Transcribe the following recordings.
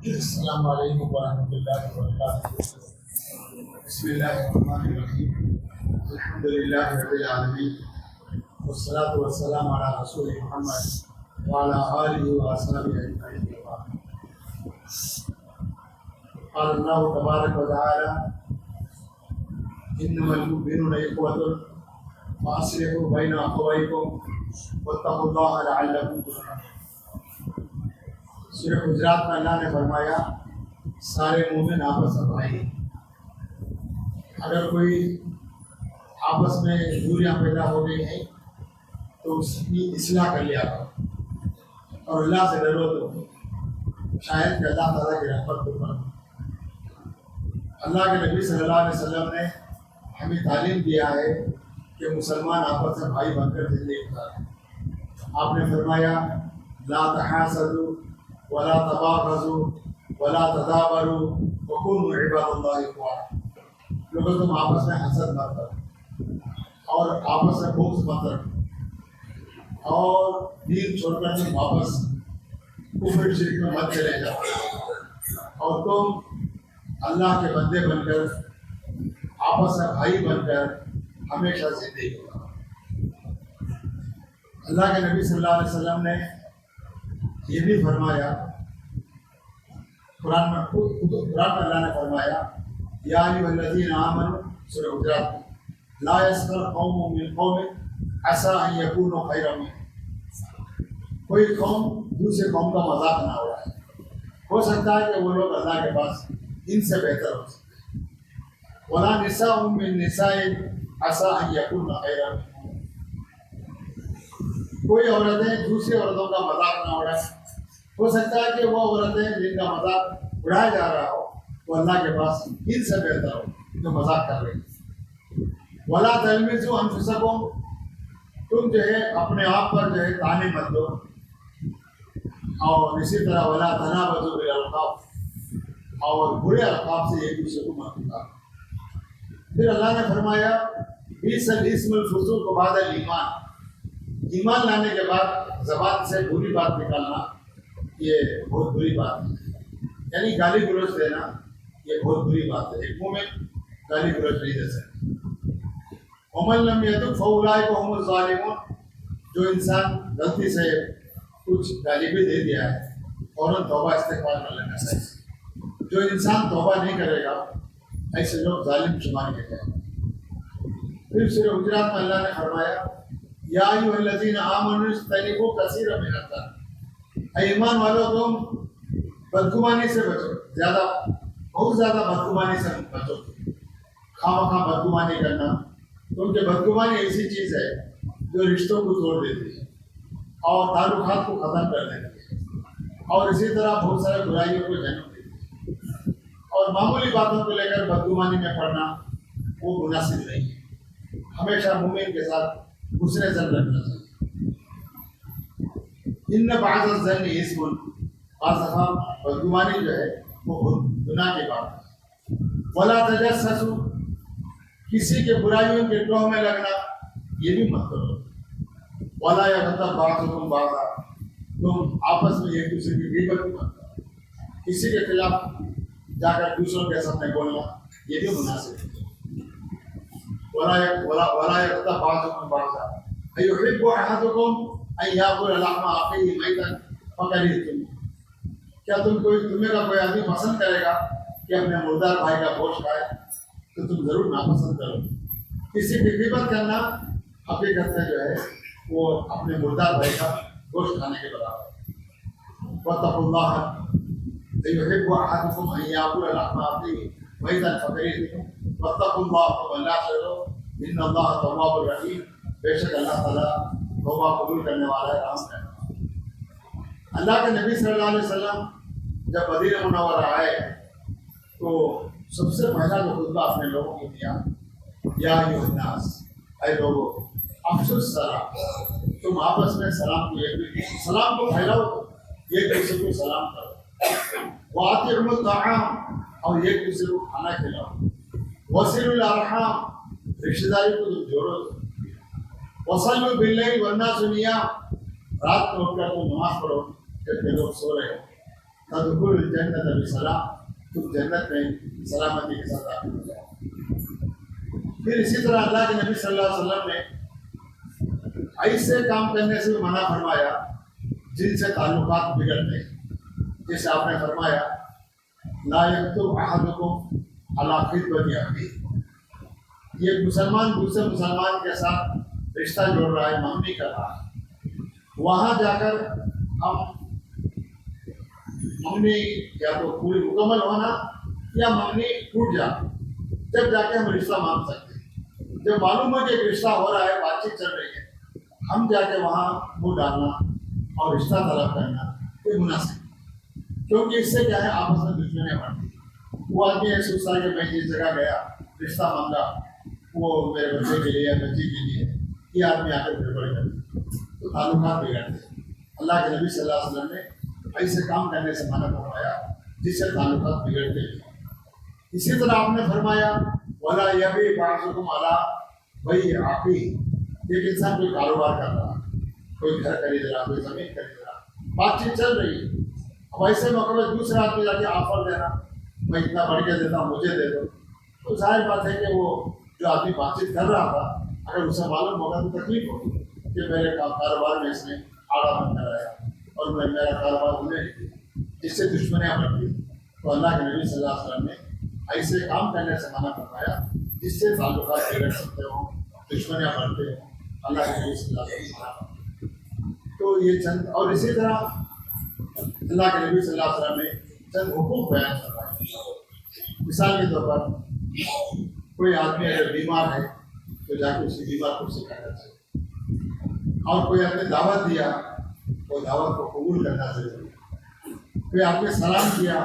السلام علیکم ورحمۃ اللہ وبرکاتہ۔ بسم اللہ الرحمن الرحیم، الحمد للہ رب العالمین، والصلاۃ والسلام علی رسول محمد وعلی آلہ وصحبہ اجمعین۔ قال اللہ تبارک وتعالی انما المؤمنون اخوة فاصلحوا بین اخویکم واتقوا اللہ لعلکم ترحمون۔ سورہ حجرات میں اللہ نے فرمایا سارے مومن آپس میں بھائی ہیں۔ اگر کوئی آپس میں دوریاں پیدا ہو گئی ہیں تو اس کی اصلاح کر لیا کرو اور اللہ سے ڈرو تو شاید کہ اللہ تعالیٰ کی رحمت کو پڑھو۔ اللہ کے نبی صلی اللہ علیہ وسلم نے ہمیں تعلیم دیا ہے کہ مسلمان آپس میں بھائی بن کر زندگی گزاریں۔ آپ نے فرمایا لا تحاسدوا ولا تباغضوا ولا تدابروا وكونوا عباد اللہ اخوانا۔ لوگوں تم آپس میں حسد مت کرو اور آپس میں بغض مت رکھو اور دین چھوڑ کر تم واپس کفر شرک میں مت چلے جاؤ اور تم اللہ کے بندے بن کر آپس میں بھائی بن کر ہمیشہ زندگی گزارو۔ اللہ کے نبی صلی اللہ علیہ وسلم نے یہ بھی فرمایا، قرآن میں اللہ نے فرمایا یا ایھا الذین آمنوا، سورہ حجرات، لا یسخر قوم من قوم عسیٰ ان یکونوا خیرا منہم۔ کوئی قوم دوسرے قوم کا مذاق نہ اڑائے، ہو سکتا ہے کہ وہ لوگ اللہ کے پاس ان سے بہتر ہو سکتے ہیں۔ ولا نساء من نساء عسیٰ ان یکون خیرا منہن۔ کوئی عورتیں دوسری عورتوں کا مذاق نہ اڑائیں، ہو سکتا ہے کہ وہ عورتیں جن کا مذاق اڑایا جا رہا ہو وہ اللہ کے پاس ان سے بہتر ہو جو مذاق کر رہی ہے۔ ولا تلمزوا انفسکم، تم جو ہے اپنے آپ پر جو ہے طعنے مت دو، اور اسی طرح ولا تنابزوا بالالقاب، اور برے القاب سے ایک دوسرے کو مت پکارو۔ پھر اللہ نے فرمایا بئس الاسم الفسوق بعد الایمان، ایمان لانے کے بعد زبان سے بری بات نکالنا یہ بہت بری بات ہے، یعنی گالی گلوچ دینا یہ بہت بری بات ہے۔ ایک منہ میں گالی گلوچ نہیں دے سکتے۔ ومن لم یتب فاولئک هم الظالمون، جو انسان غلطی سے کچھ گالی بھی دے دیا ہے فوراً توبہ استغفار کر لینا چاہیے۔ جو انسان توبہ نہیں کرے گا ایسے لوگ ظالم شمار کیے جائیں گے۔ پھر سورہ حجرات میں اللہ نے فرمایا یا ایھا الذین آمنوا اجتنبوا کثیرا من الظن، اے ایمان والو تم بدگمانی سے بچو، بہت زیادہ بدگمانی سے بچو، خواہ بدگمانی کرنا، کیونکہ بدگمانی ایسی چیز ہے جو رشتوں کو توڑ دیتی ہے اور تعلقات کو ختم کر دیتی ہے اور اسی طرح بہت سارے برائیوں کو جنم دیتی ہے، اور معمولی باتوں کو لے کر بدگمانی میں پڑنا وہ مناسب نہیں ہے۔ ہمیشہ مومن کے ساتھ حسن ظن رکھنا چاہیے۔ ان بعض الظن اسم، بعض دفعہ بدگمانی جو ہے وہ گناہ کی بات ہے۔ ولا تجسسوا، کسی کے برائیوں کے ٹوہ میں لگنا یہ بھی مت کرو۔ ولا یغتب بعضکم بعضا، تم آپس میں ایک دوسرے کی غیبت مت کرو، کسی کے خلاف جا کر دوسروں کے سامنے بولنا یہ بھی مناسب ہے۔ ولا یغتب بعضکم بعضا ایحب احدکم ان یاکل لحم اخیہ میتا فکرہتم، کیا تمہیں کا کوئی آدمی پسند کرے گا کہ اپنے مردار بھائی کا گوشت کھائے؟ تو تم ضرور ناپسند کرو۔ کسی کی غیبت کرنا حقیقت میں جو ہے وہ اپنے مردار بھائی کا گوشت کھانے کے برابر ہے۔ واتقوا اللہ ایحب احدکم ان یاکل لحم اخیہ میتا فکرہتم واتقوا اللہ ولا تشركوا ان اللہ تواب الرحیم، بے شک اللہ تعالیٰ توبہ قبول کرنے والا ہے، رحم کرنے والا ہے۔ اللہ کے نبی صلی اللہ علیہ وسلم جب مدینہ منورہ آئے تو سب سے پہلا جو خطبہ اپنے لوگوں کو دیا یا ایھا الناس، اے لوگوں افشوا السلام، تم آپس میں سلام کو پھیلاؤ، ایک دوسرے کو سلام کرو۔ واطعموا الطعام، اور ایک دوسرے کو کھانا کھلاؤ۔ وصلوا الارحام، رشتہ داری کو تم جوڑو۔ وصلوا باللیل والناس نیام، رات کو اٹھ کر تم نماز پڑھو جب کہ لوگ سو رہے ہو۔ تدخل الجنت بسلام، تم جنت میں سلامتی کے ساتھ داخل ہو جاؤ۔ پھر اسی طرح اللہ کے نبی صلی اللہ علیہ وسلم نے ایسے کام کرنے سے بھی منع فرمایا جن سے تعلقات بگڑتے ہیں، جیسے آپ نے فرمایا لا یکتب احدکم علی خطبۃ اخیہ، یہ مسلمان دوسرے مسلمان کے ساتھ رشتہ جوڑ رہا ہے، منگنی کر رہا ہے، وہاں جا کر ہم منگنی یا تو پوری مکمل ہونا یا منگنی ٹوٹ جانا، جب جا کے ہم رشتہ مانگ سکتے ہیں۔ جب معلوم ہو کہ ایک رشتہ ہو رہا ہے، بات چیت چل رہی ہے، ہم جا کے وہاں منہ ڈالنا اور رشتہ طلب کرنا یہ مناسب ہے، کیونکہ اس سے کیا ہے آپس میں دشمنیاں بڑھتی ہیں۔ وہ آدمی ایسے سوچتا ہے کہ میں جس جگہ گیا رشتہ مانگا وہ میرے بچے کے لیے بچی کے لیے، یہ آدمی آ کر گڑبڑ کرتے تو تعلقات بگڑتے ہیں۔ اللہ کے نبی صلی اللہ علیہ وسلم نے ایسے کام کرنے سے منع فرمایا جس سے تعلقات بگڑتے ہیں۔ اسی طرح آپ نے فرمایا وَلَا يَبِيعْ بَعْضُكُمْ عَلَىٰ بَيْعِ أَخِيهِ، ایک انسان کوئی کاروبار کر رہا، کوئی گھر خرید رہا، کوئی زمین خرید رہا، بات چیت چل رہی ہے، اب ایسے موقع میں دوسرے آدمی جا کے آفر دینا میں اتنا بڑھ کے دیتا ہوں مجھے دے دو، تو ظاہر بات ہے کہ وہ جو آدمی بات چیت کر رہا تھا اگر اسے معلوم ہوگا تو تکلیف ہوگی کہ میرے کاروبار میں اس نے آڑا بند کرایا اور میں میرا کاروبار ہونے نہیں دیا، جس سے دشمنیاں بڑھتی۔ تو اللہ کے نبی صلی اللہ علیہ وسلم نے ایسے کام کرنے سے منع فرمایا جس سے تعلقات بگڑ سکتے ہوں، دشمنیاں بڑھتے ہوں، اللہ کے نبی صلی اللہ علیہ وسلم منع فرمایا۔ تو یہ چند، اور اسی طرح اللہ کے نبی صلی اللہ علیہ وسلم نے چند حقوق بیان فرمائے۔ مثال کے طور پر کوئی آدمی اگر بیمار ہے تو جا کے اس کی بیمار کو سکھانا چاہیے، اور کوئی آپ نے دعوت دیا وہ دعوت کو قبول کرنا ضروری ہے، کوئی آپ نے سلام کیا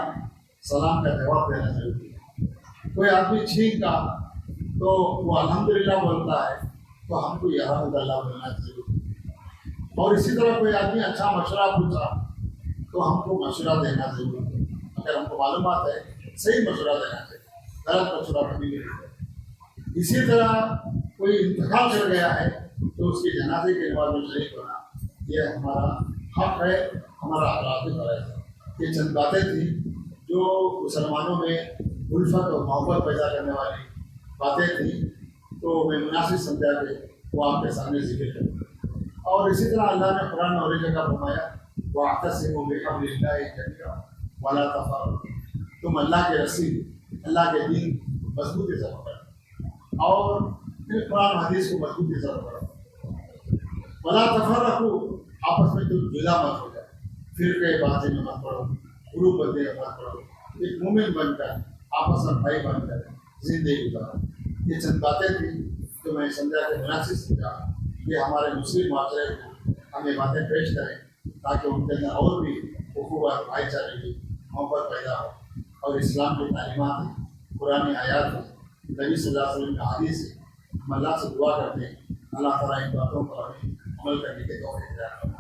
سلام کا جواب دینا ضروری ہے، کوئی آدمی چھینکا تو وہ الحمدللہ بولتا ہے تو ہم کو یہ الحمدللہ بولنا ضروری ہے، اور اسی طرح کوئی آدمی اچھا مشورہ پوچھا تو ہم کو مشورہ دینا ضروری ہے، اگر ہم کو معلومات ہے صحیح مشورہ دینا چاہیے، غلط مشورہ کبھی نہیں دینا۔ اسی طرح کوئی انتقال کر گیا ہے تو اس کے جنازے کے نماز میں شریک ہونا یہ ہمارا حق ہے، ہمارا اخلاقی فرض ہے۔ یہ چند باتیں تھیں جو مسلمانوں میں الفت اور محبت پیدا کرنے والی باتیں تھیں، تو میں مناسب سمجھا کہ وہ آپ کے سامنے ذکر کروں۔ اور اسی طرح اللہ نے قرآن اور ایک جگہ فرمایا وَاعْتَصِمُوا بِحَبْلِ اللَّهِ جَمِيعًا وَلَا تَفَرَّقُوا، تم اللہ کے رسی، اللہ کے دین مضبوطی سے پکڑو اور پھر قرآن حدیث کو مضبوطی سے پکڑو، وَلَا تَفَرَّقُوا، آپس میں تم جدا مت ہو جائے، فرقے بازی میں مت پڑو، گروپ بندی میں مت پڑو، ایک مومن بن کر آپس میں بھائی بن کر زندگی گزارو۔ یہ چند باتیں تھیں جو میں سمجھا کہ مناسب سمجھا کہ ہمارے مسلم معاشرے کو ہم یہ باتیں پیش کریں تاکہ ان کے اندر اور بھی اخوت، بھائی چارے کی محبت پیدا ہو، اور اسلام کی تعلیمات قرآن آیات نبی صلی اللہ علیہ وسلم کا حدیث ہے، ہم اللہ سے دعا کرتے ہیں اللہ تعالیٰ ان باتوں پر ہمیں عمل کرنے کے توفیق عطا فرمائے۔